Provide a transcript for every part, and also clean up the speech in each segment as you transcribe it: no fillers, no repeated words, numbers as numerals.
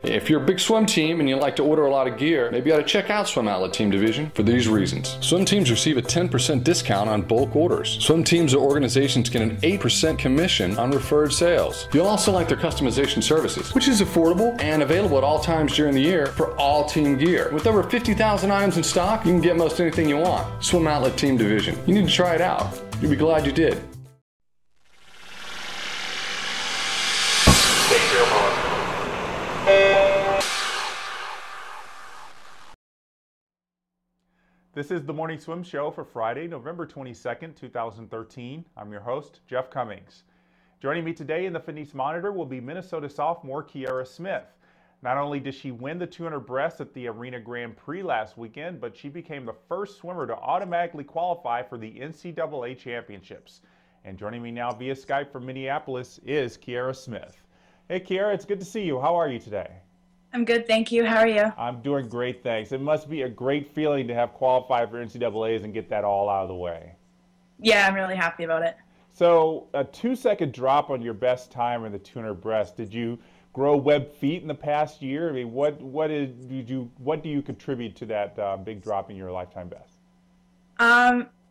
If you're a big swim team and you like to order a lot of gear, maybe you ought to check out Swim Outlet Team Division for these reasons. Swim teams receive a 10% discount on bulk orders. Swim teams or organizations get an 8% commission on referred sales. You'll also like their customization services, which is affordable and available at all times during the year for all team gear. With over 50,000 items in stock, you can get most anything you want. Swim Outlet Team Division. You need to try it out. You'll be glad you did. This is the Morning Swim Show for Friday, November 22nd, 2013. I'm your host, Jeff Cummings. Joining me today in the Fitness Monitor will be Minnesota sophomore Kierra Smith. Not only did she win the 200 breast at the Arena Grand Prix last weekend, but she became the first swimmer to automatically qualify for the NCAA Championships. And joining me now via Skype from Minneapolis is Kierra Smith. Hey Kierra, it's good to see you. How are you today? I'm good, thank you. How are you? I'm doing great, thanks. It must be a great feeling to have qualified for NCAAs and get that all out of the way. Yeah, I'm really happy about it. So, a 2-second drop on your best time in the 200 breast. Did you grow web feet in the past year? I mean, what do you contribute to that big drop in your lifetime best?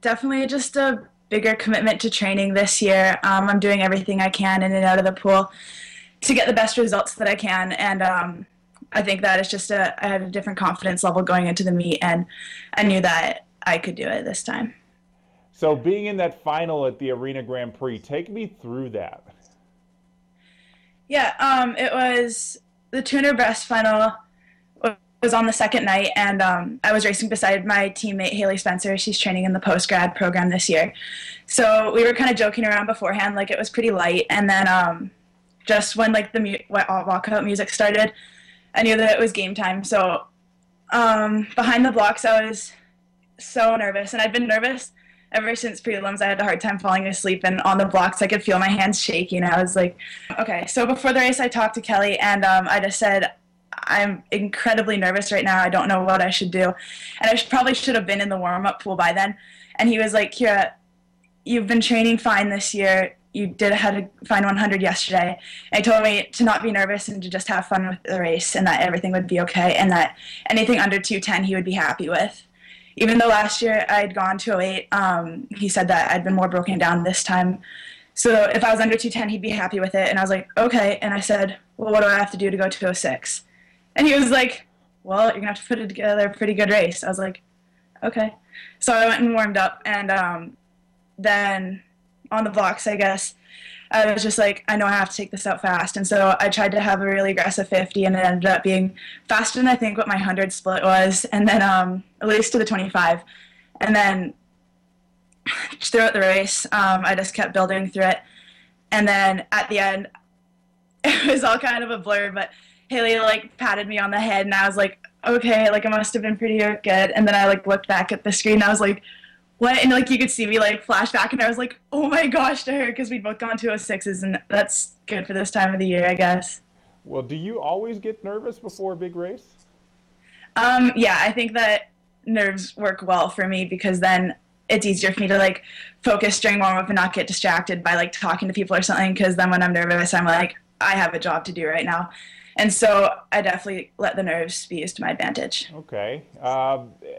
Definitely just a bigger commitment to training this year. I'm doing everything I can in and out of the pool to get the best results that I can, and I think that it's just I had a different confidence level going into the meet, and I knew that I could do it this time. So being in that final at the Arena Grand Prix, take me through that. Yeah, it was the 200 breast final was on the second night, and I was racing beside my teammate Hayley Spencer. She's training in the post-grad program this year. So we were kind of joking around beforehand, like it was pretty light, and then just when like the walkout music started, I knew that it was game time. So behind the blocks, I was so nervous, and I'd been nervous ever since prelims. I had a hard time falling asleep, and on the blocks, I could feel my hands shaking. I was like, okay. So before the race, I talked to Kelly, and I just said, I'm incredibly nervous right now. I don't know what I should do. And I probably should have been in the warm-up pool by then. And he was like, Kierra, you've been training fine this year. You had to find 100 yesterday. And he told me to not be nervous and to just have fun with the race, and that everything would be okay, and that anything under 210 he would be happy with. Even though last year I'd gone 208, he said that I'd been more broken down this time. So if I was under 210, he'd be happy with it. And I was like, okay. And I said, well, what do I have to do to go 206? And he was like, well, you're going to have to put it together a pretty good race. I was like, okay. So I went and warmed up, and then on the blocks, I guess, I was just like, I know I have to take this out fast. And so I tried to have a really aggressive 50, and it ended up being faster than I think what my 100 split was, and then at least to the 25. And then throughout the race, I just kept building through it. And then at the end, it was all kind of a blur, but Hayley like patted me on the head, and I was like, okay, like I must have been pretty good. And then I like looked back at the screen, and I was like, what? And like you could see me like flash back, and I was like, oh my gosh, to her, because we'd both gone 206s, and that's good for this time of the year, I guess. Well, do you always get nervous before a big race? Yeah, I think that nerves work well for me, because then it's easier for me to like focus during warm-up and not get distracted by like talking to people or something, because then when I'm nervous, I'm like, I have a job to do right now. And so I definitely let the nerves be used to my advantage. Okay.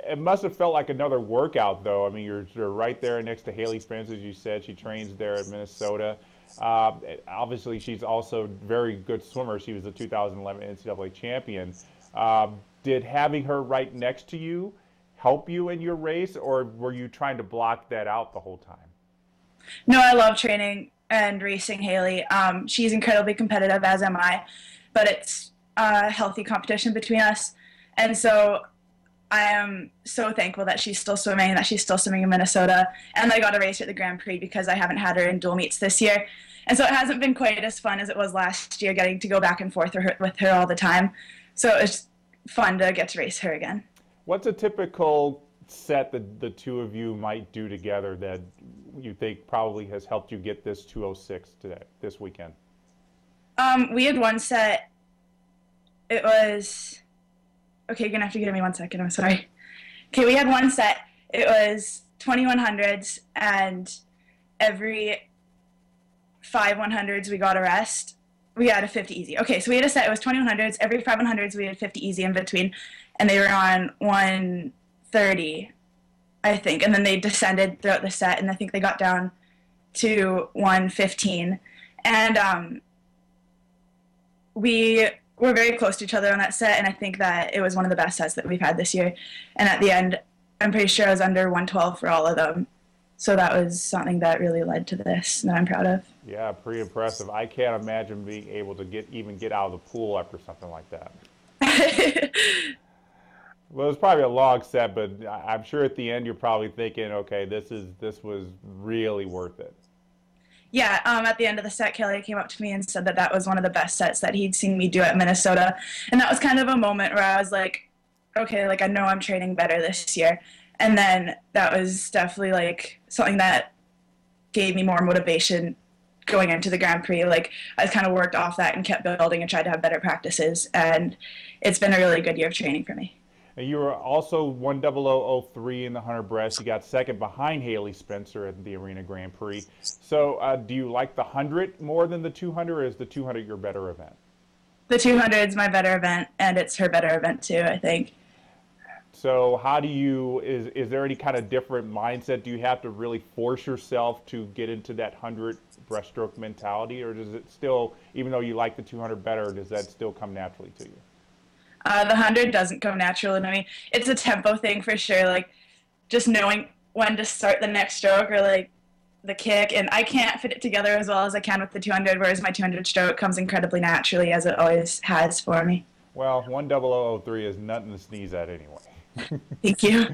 It must have felt like another workout, though. I mean, you're right there next to Hayley Spencer, as you said. She trains there at Minnesota. Obviously, she's also a very good swimmer. She was the 2011 NCAA champion. Did having her right next to you help you in your race, or were you trying to block that out the whole time? No, I love training and racing Hayley. She's incredibly competitive, as am I. But it's a healthy competition between us. And so I am so thankful that she's still swimming, and that she's still swimming in Minnesota. And I got a race at the Grand Prix, because I haven't had her in dual meets this year. And so it hasn't been quite as fun as it was last year, getting to go back and forth with her all the time. So it's fun to get to race her again. What's a typical set that the two of you might do together that you think probably has helped you get this 206 this weekend? We had one set. It was, okay, you're going to have to give me 1 second. I'm sorry. Okay, we had one set. It was 2100s, and every 5 100s we got a rest. we had a 50 easy. Okay, so we had a set, it was 2100s. Every 500s we had 50 easy in between, and they were on 130, I think. And then they descended throughout the set, and I think they got down to 115. And we were very close to each other on that set, and I think that it was one of the best sets that we've had this year. And at the end, I'm pretty sure I was under 112 for all of them. So that was something that really led to this that I'm proud of. Yeah, pretty impressive. I can't imagine being able to get out of the pool after something like that. Well, it was probably a long set, but I'm sure at the end you're probably thinking, okay, this was really worth it. Yeah, at the end of the set, Kelly came up to me and said that that was one of the best sets that he'd seen me do at Minnesota. And that was kind of a moment where I was like, okay, like I know I'm training better this year. And then that was definitely like something that gave me more motivation going into the Grand Prix. Like I kind of worked off that and kept building and tried to have better practices. And it's been a really good year of training for me. And you were also 10003 in the 100 breast. You got second behind Hayley Spencer at the Arena Grand Prix. So do you like the 100 more than the 200, or is the 200 your better event? The 200 is my better event, and it's her better event too, I think. So how do you, is there any kind of different mindset? Do you have to really force yourself to get into that 100 breaststroke mentality, or does it still, even though you like the 200 better, does that still come naturally to you? The 100 doesn't come naturally to me. It's a tempo thing for sure, like just knowing when to start the next stroke or like the kick, and I can't fit it together as well as I can with the 200, whereas my 200 stroke comes incredibly naturally, as it always has for me. Well, 10003 is nothing to sneeze at anyway. Thank you.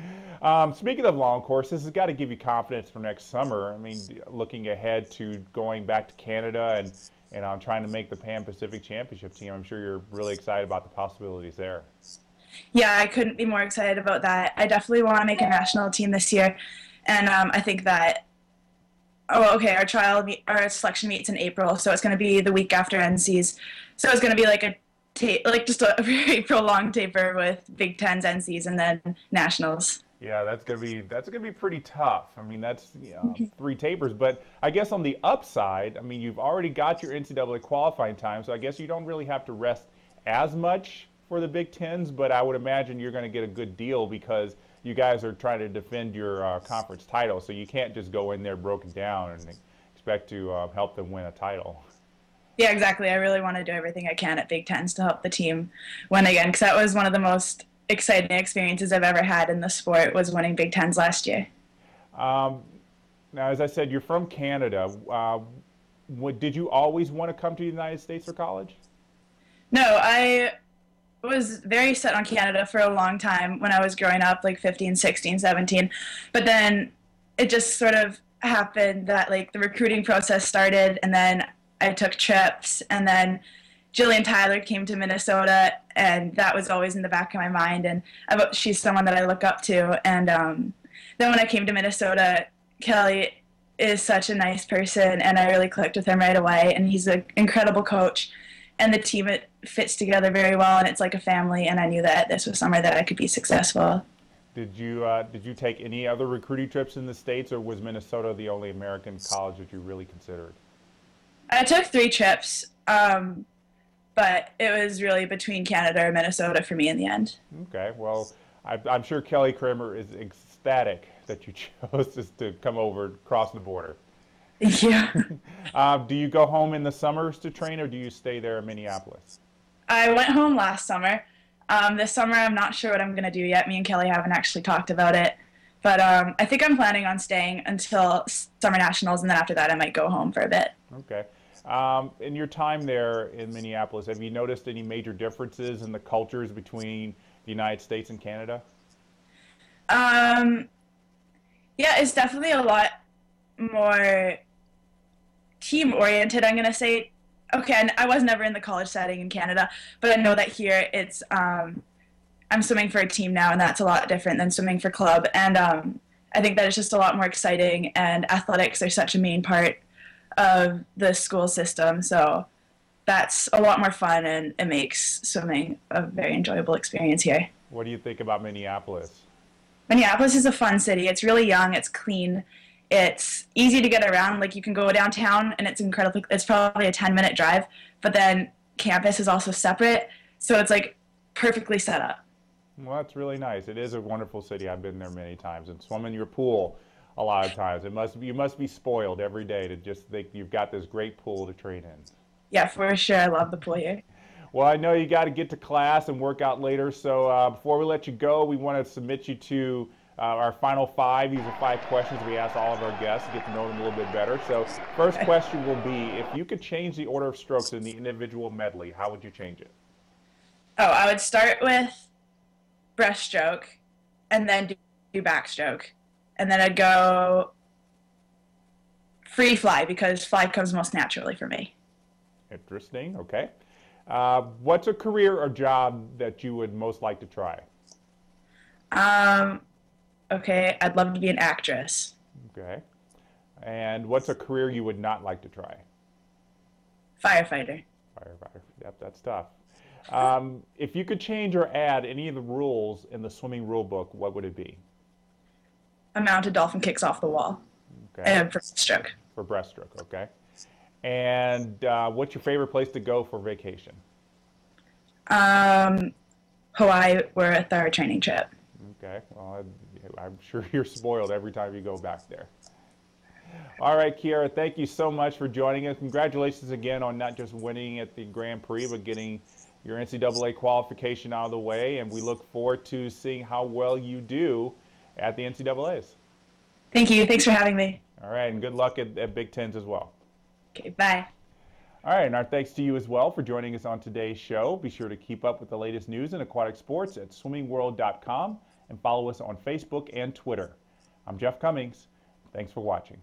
Speaking of long course, this has got to give you confidence for next summer. I mean, looking ahead to going back to Canada and I'm trying to make the Pan Pacific Championship team. I'm sure you're really excited about the possibilities there. Yeah, I couldn't be more excited about that. I definitely want to make a national team this year, and I think that, our selection meets in April, so it's going to be the week after NCs. So it's going to be like just a very prolonged taper with Big Tens, NCs, and then nationals. Yeah, that's gonna be pretty tough. I mean, that's 3 tapers. But I guess on the upside, I mean, you've already got your NCAA qualifying time, so I guess you don't really have to rest as much for the Big Tens. But I would imagine you're going to get a good deal because you guys are trying to defend your conference title, so you can't just go in there broken down and expect to help them win a title. Yeah, exactly. I really want to do everything I can at Big Tens to help the team win again, because that was one of the most exciting experiences I've ever had in the sport, was winning Big Tens last year. Now, as I said, you're from Canada. Did you always want to come to the United States for college? No, I was very set on Canada for a long time when I was growing up, like 15, 16, 17. But then it just sort of happened that like the recruiting process started, and then I took trips, and then Jillian Tyler came to Minnesota, and that was always in the back of my mind, and she's someone that I look up to. And then when I came to Minnesota, Kelly is such a nice person, and I really clicked with him right away, and he's an incredible coach, and the team, it fits together very well, and it's like a family, and I knew that this was somewhere that I could be successful. Did you take any other recruiting trips in the States, or was Minnesota the only American college that you really considered? I took 3 trips, but it was really between Canada or Minnesota for me in the end. Okay, well, I'm sure Kelly Kramer is ecstatic that you chose just to come over, cross the border. Yeah. Do you go home in the summers to train, or do you stay there in Minneapolis? I went home last summer. This summer, I'm not sure what I'm going to do yet. Me and Kelly haven't actually talked about it. But I think I'm planning on staying until Summer Nationals, and then after that I might go home for a bit. Okay. In your time there in Minneapolis, have you noticed any major differences in the cultures between the United States and Canada? Yeah, it's definitely a lot more team-oriented, I'm going to say. Okay, and I was never in the college setting in Canada, but I know that here it's I'm swimming for a team now, and that's a lot different than swimming for club. And I think that it's just a lot more exciting, and athletics are such a main part of the school system. So that's a lot more fun, and it makes swimming a very enjoyable experience here. What do you think about Minneapolis? Minneapolis is a fun city. It's really young, it's clean, It's easy to get around. Like, you can go downtown and it's probably a 10-minute drive, but then campus is also separate. So it's like perfectly set up. Well, that's really nice. It is a wonderful city. I've been there many times and swum in your pool a lot of times. You must be spoiled every day to just think you've got this great pool to train in. Yeah, for sure. I love the pool here. Well, I know you got to get to class and work out later. So before we let you go, we want to submit you to our final 5. These are 5 questions we ask all of our guests to get to know them a little bit better. So first question will be, if you could change the order of strokes in the individual medley, how would you change it? Oh, I would start with breaststroke and then do backstroke. And then I'd go free fly because fly comes most naturally for me. Interesting. Okay. What's a career or job that you would most like to try? Okay, I'd love to be an actress. Okay. And what's a career you would not like to try? Firefighter. Firefighter. Yep, that's tough. If you could change or add any of the rules in the swimming rule book, what would it be? Amount of dolphin kicks off the wall. Okay. And for breaststroke. For breaststroke, okay. And what's your favorite place to go for vacation? Hawaii, we're at our training trip. Okay, well, I'm sure you're spoiled every time you go back there. All right, Kierra, thank you so much for joining us. Congratulations again on not just winning at the Grand Prix, but getting your NCAA qualification out of the way. And we look forward to seeing how well you do at the NCAAs. Thank you. Thanks for having me. All right, and good luck at Big Tens as well. Okay, bye. All right, and our thanks to you as well for joining us on today's show. Be sure to keep up with the latest news in aquatic sports at swimmingworld.com and follow us on Facebook and Twitter. I'm Jeff Cummings. Thanks for watching.